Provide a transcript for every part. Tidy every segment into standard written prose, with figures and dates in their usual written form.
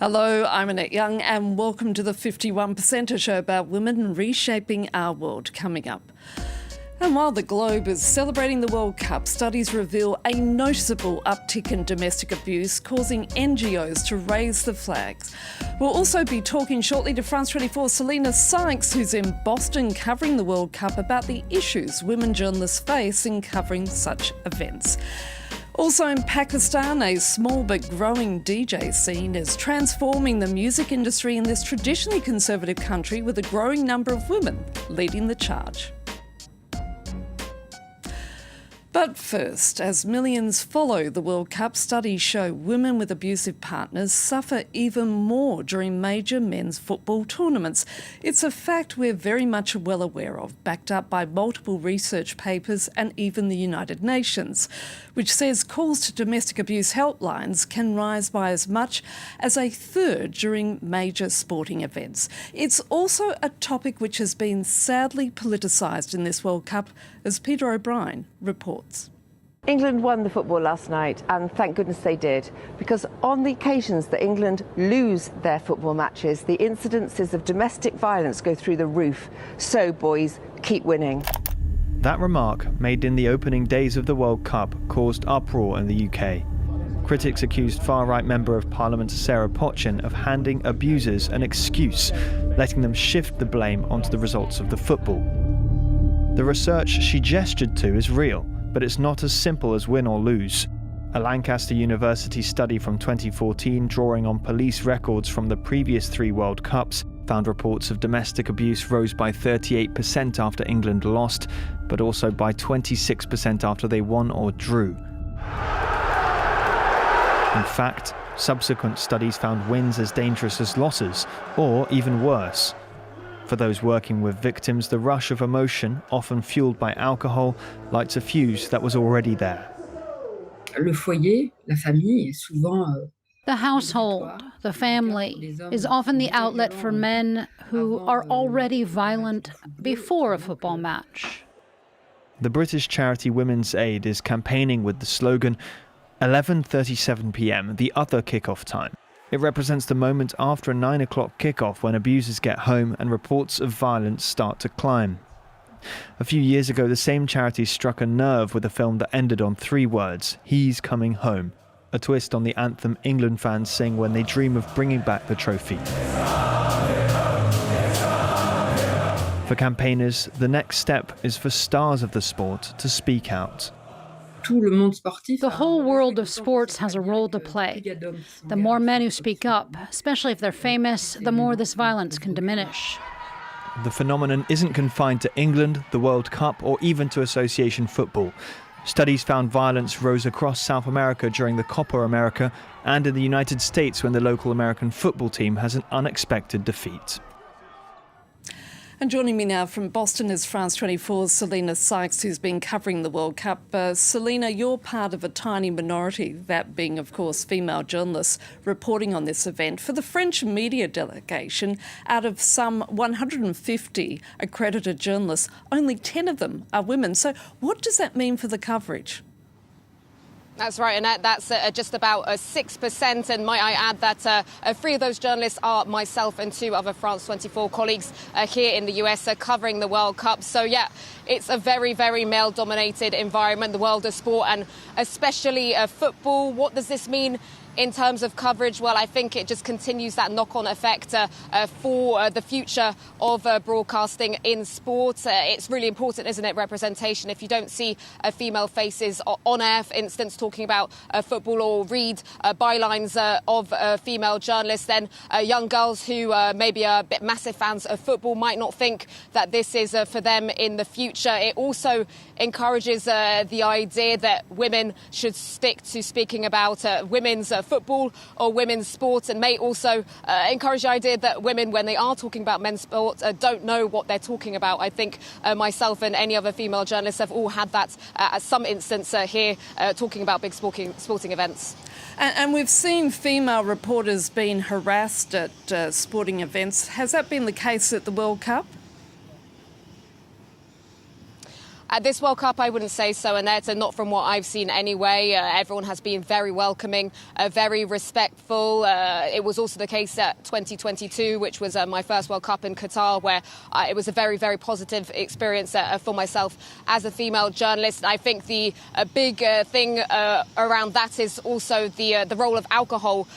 Hello, I'm Annette Young and welcome to the 51%, a show about women reshaping our world, coming up. And while the globe is celebrating the World Cup, studies reveal a noticeable uptick in domestic abuse, causing NGOs to raise the flags. We'll also be talking shortly to France 24's Selina Sykes, who's in Boston covering the World Cup, about the issues women journalists face in covering such events. Also in Pakistan, a small but growing DJ scene is transforming the music industry in this traditionally conservative country, with a growing number of women leading the charge. But first, as millions follow the World Cup, studies show women with abusive partners suffer even more during major men's football tournaments. It's a fact we're very much well aware of, backed up by multiple research papers and even the United Nations, which says calls to domestic abuse helplines can rise by as much as a third during major sporting events. It's also a topic which has been sadly politicised in this World Cup, as Peter O'Brien reports. England won the football last night, and thank goodness they did, because on the occasions that England lose their football matches, the incidences of domestic violence go through the roof. So, boys, keep winning. That remark, made in the opening days of the World Cup, caused uproar in the UK. Critics accused far-right Member of Parliament Sarah Potchin of handing abusers an excuse, letting them shift the blame onto the results of the football. The research she gestured to is real, but it's not as simple as win or lose. A Lancaster University study from 2014, drawing on police records from the previous 3 World Cups, found reports of domestic abuse rose by 38% after England lost, but also by 26% after they won or drew. In fact, subsequent studies found wins as dangerous as losses, or even worse. For those working with victims, the rush of emotion, often fueled by alcohol, lights a fuse that was already there. Le foyer, la famille, est souvent The household, the family, is often the outlet for men who are already violent before a football match. The British charity Women's Aid is campaigning with the slogan 11:37 p.m, the other kick-off time. It represents the moment after a 9 o'clock kickoff when abusers get home and reports of violence start to climb. A few years ago, the same charity struck a nerve with a film that ended on 3 words, "He's coming home," a twist on the anthem England fans sing when they dream of bringing back the trophy. For campaigners, the next step is for stars of the sport to speak out. The whole world of sports has a role to play. The more men who speak up, especially if they're famous, the more this violence can diminish. The phenomenon isn't confined to England, the World Cup, or even to association football. Studies found violence rose across South America during the Copa America and in the United States when the local American football team has an unexpected defeat. And joining me now from Boston is France 24's Selina Sykes, who's been covering the World Cup. Selina, you're part of a tiny minority, that being, of course, female journalists reporting on this event. For the French media delegation, out of some 150 accredited journalists, only 10 of them are women. So what does that mean for the coverage? That's right, Annette. That's just about 6%. And might I add that 3 of those journalists are myself and 2 other France 24 colleagues here in the US covering the World Cup. So, yeah, it's a very, very male-dominated environment, the world of sport, and especially football. What does this mean in terms of coverage? Well, I think it just continues that knock-on effect for the future of broadcasting in sport. It's really important, isn't it, representation? If you don't see female faces on air, for instance, talking about football, or read bylines of female journalists, then young girls who maybe are a bit massive fans of football might not think that this is for them in the future. It also encourages the idea that women should stick to speaking about women's football or women's sports, and may also encourage the idea that women, when they are talking about men's sport, don't know what they're talking about. I think myself and any other female journalists have all had that at some instance here talking about big sporting events. And we've seen female reporters being harassed at sporting events. Has that been the case at the World Cup? At this World Cup, I wouldn't say so, Annette, and not from what I've seen anyway. Everyone has been very welcoming, very respectful. It was also the case at 2022, which was my first World Cup in Qatar, where it was a very, very positive experience for myself as a female journalist. I think the big thing around that is also the role of alcohol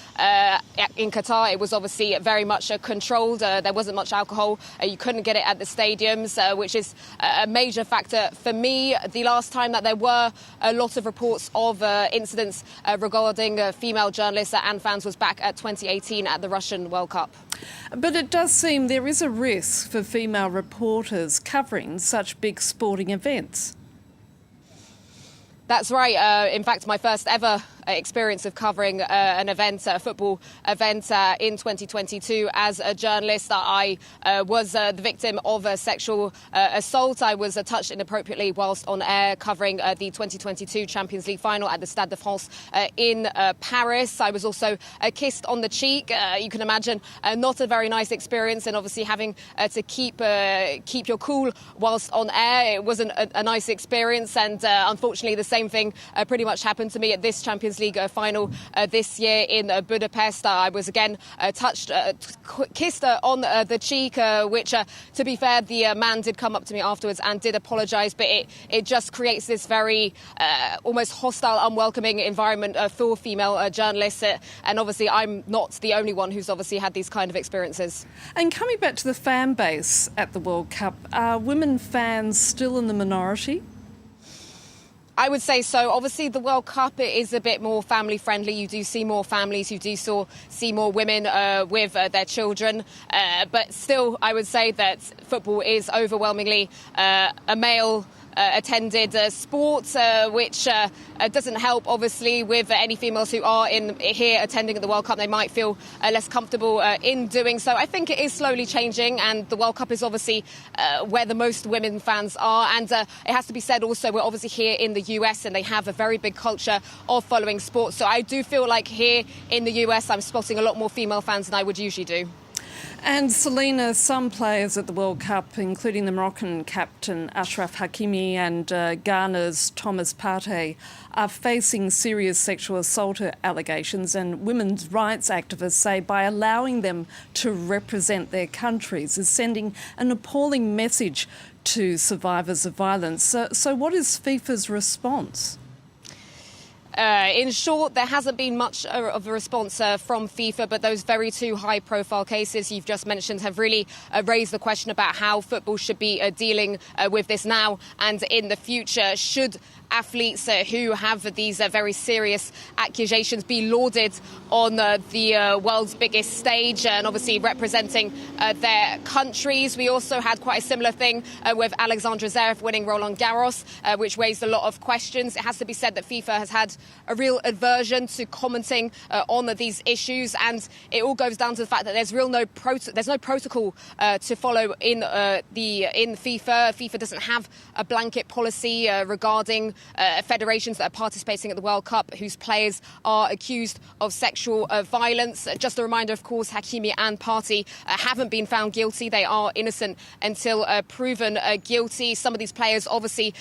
in Qatar. It was obviously very much controlled. There wasn't much alcohol. You couldn't get it at the stadiums, which is a major factor for me. The last time that there were a lot of reports of incidents regarding female journalists and fans was back at 2018 at the Russian World Cup. But it does seem there is a risk for female reporters covering such big sporting events. That's right. In fact, my first ever experience of covering an event, a football event in 2022 as a journalist. I was the victim of a sexual assault. I was touched inappropriately whilst on air covering the 2022 Champions League final at the Stade de France in Paris. I was also kissed on the cheek. You can imagine not a very nice experience, and obviously having to keep your cool whilst on air. It wasn't a nice experience, and unfortunately the same thing pretty much happened to me at this Champions League final this year in Budapest. I was again kissed on the cheek, which, to be fair, the man did come up to me afterwards and did apologise, but it just creates this very almost hostile, unwelcoming environment for female journalists. And obviously I'm not the only one who's obviously had these kind of experiences. And coming back to the fan base at the World Cup, are women fans still in the minority? I would say so. Obviously, the World Cup is a bit more family friendly. You do see more families. You do see more women with their children. But still, I would say that football is overwhelmingly a male attended sport, which doesn't help, obviously, with any females who are here attending at the World Cup. They might feel less comfortable in doing so. I think it is slowly changing, and the World Cup is obviously where the most women fans are. And it has to be said also, we're obviously here in the US, and they have a very big culture of following sports. So I do feel like here in the US, I'm spotting a lot more female fans than I would usually do. And Selina, some players at the World Cup, including the Moroccan captain Achraf Hakimi and Ghana's Thomas Partey, are facing serious sexual assault allegations, and women's rights activists say by allowing them to represent their countries is sending an appalling message to survivors of violence. So what is FIFA's response? In short, there hasn't been much of a response from FIFA, but those very two high-profile cases you've just mentioned have really raised the question about how football should be dealing with this now and in the future. Should athletes who have these very serious accusations be lauded on the world's biggest stage and obviously representing their countries? We also had quite a similar thing with Alexandra Zverev winning Roland Garros, which raised a lot of questions. It has to be said that FIFA has had a real aversion to commenting on these issues, and it all goes down to the fact that there's no protocol to follow in FIFA. FIFA doesn't have a blanket policy regarding federations that are participating at the World Cup whose players are accused of sexual violence. Just a reminder, of course, Hakimi and Partey haven't been found guilty. They are innocent until proven guilty. Some of these players obviously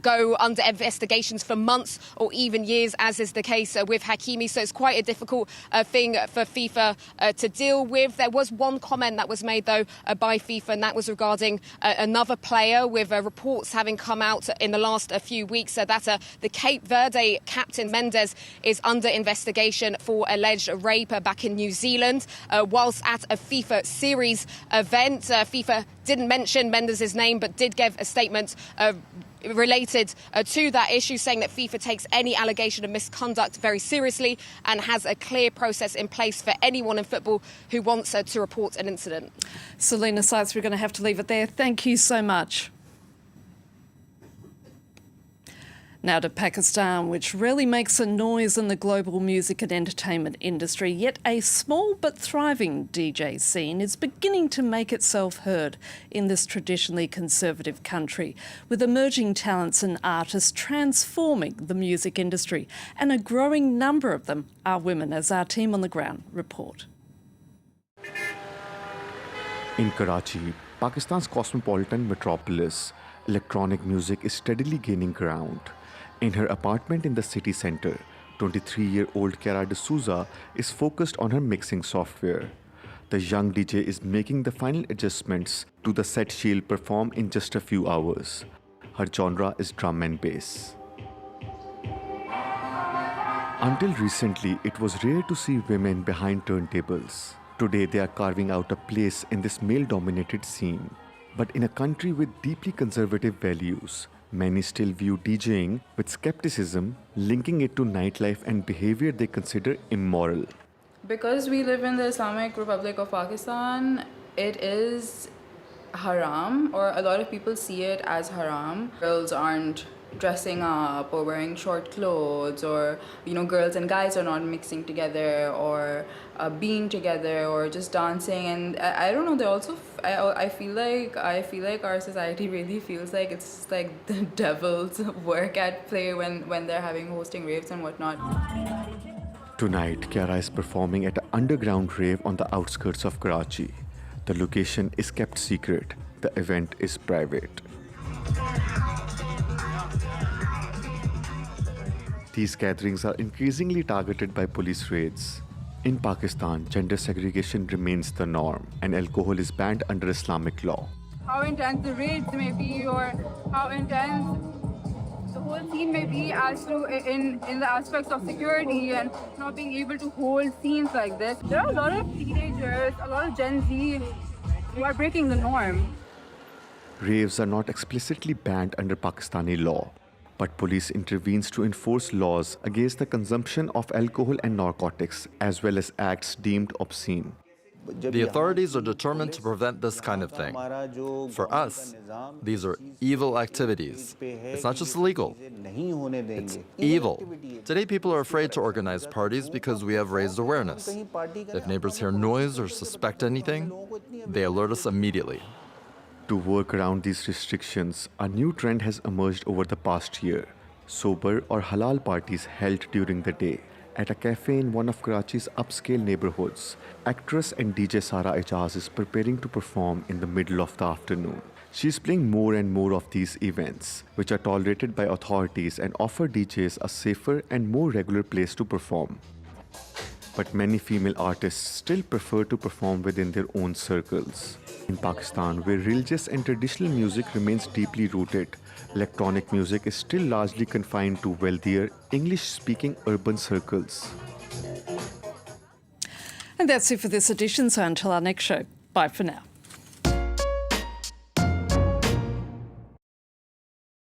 go under investigations for months or even years, as is the case with Hakimi. So it's quite a difficult thing for FIFA to deal with. There was one comment that was made, though, by FIFA, and that was regarding another player, with reports having come out in the last few weeks that the Cape Verde captain Mendes is under investigation for alleged rape back in New Zealand whilst at a FIFA series event. FIFA didn't mention Mendes' name, but did give a statement related to that issue, saying that FIFA takes any allegation of misconduct very seriously and has a clear process in place for anyone in football who wants to report an incident. Selina Sykes, we're going to have to leave it there. Thank you so much. Now to Pakistan, which really makes a noise in the global music and entertainment industry, yet a small but thriving DJ scene is beginning to make itself heard in this traditionally conservative country, with emerging talents and artists transforming the music industry, and a growing number of them are women, as our team on the ground report. In Karachi, Pakistan's cosmopolitan metropolis, electronic music is steadily gaining ground. In her apartment in the city center, 23-year-old Chiara D'Souza is focused on her mixing software. The young DJ is making the final adjustments to the set she'll perform in just a few hours. Her genre is drum and bass. Until recently, it was rare to see women behind turntables. Today, they are carving out a place in this male-dominated scene. But in a country with deeply conservative values, many still view DJing with skepticism, linking it to nightlife and behavior they consider immoral. Because we live in the Islamic Republic of Pakistan, it is haram, or a lot of people see it as haram. Girls aren't dressing up or wearing short clothes, or girls and guys are not mixing together or being together or just dancing. And I don't know, they also I feel like our society really feels like it's like the devil's work at play when they're hosting raves and whatnot. Tonight, Chiara is performing at an underground rave on the outskirts of Karachi. The location is kept secret. The event is private. These gatherings are increasingly targeted by police raids. In Pakistan, gender segregation remains the norm, and alcohol is banned under Islamic law. How intense the raids may be, or how intense the whole scene may be as to in the aspects of security and not being able to hold scenes like this. There are a lot of teenagers, a lot of Gen Z who are breaking the norm. Raves are not explicitly banned under Pakistani law, but police intervenes to enforce laws against the consumption of alcohol and narcotics, as well as acts deemed obscene. The authorities are determined to prevent this kind of thing. For us, these are evil activities. It's not just illegal, it's evil. Today, people are afraid to organize parties because we have raised awareness. If neighbors hear noise or suspect anything, they alert us immediately. To work around these restrictions, a new trend has emerged over the past year. Sober or halal parties held during the day. At a cafe in one of Karachi's upscale neighborhoods, actress and DJ Sara Ijaz is preparing to perform in the middle of the afternoon. She's playing more and more of these events, which are tolerated by authorities and offer DJs a safer and more regular place to perform. But many female artists still prefer to perform within their own circles. In Pakistan, where religious and traditional music remains deeply rooted, electronic music is still largely confined to wealthier, English-speaking urban circles. And that's it for this edition, so until our next show, bye for now.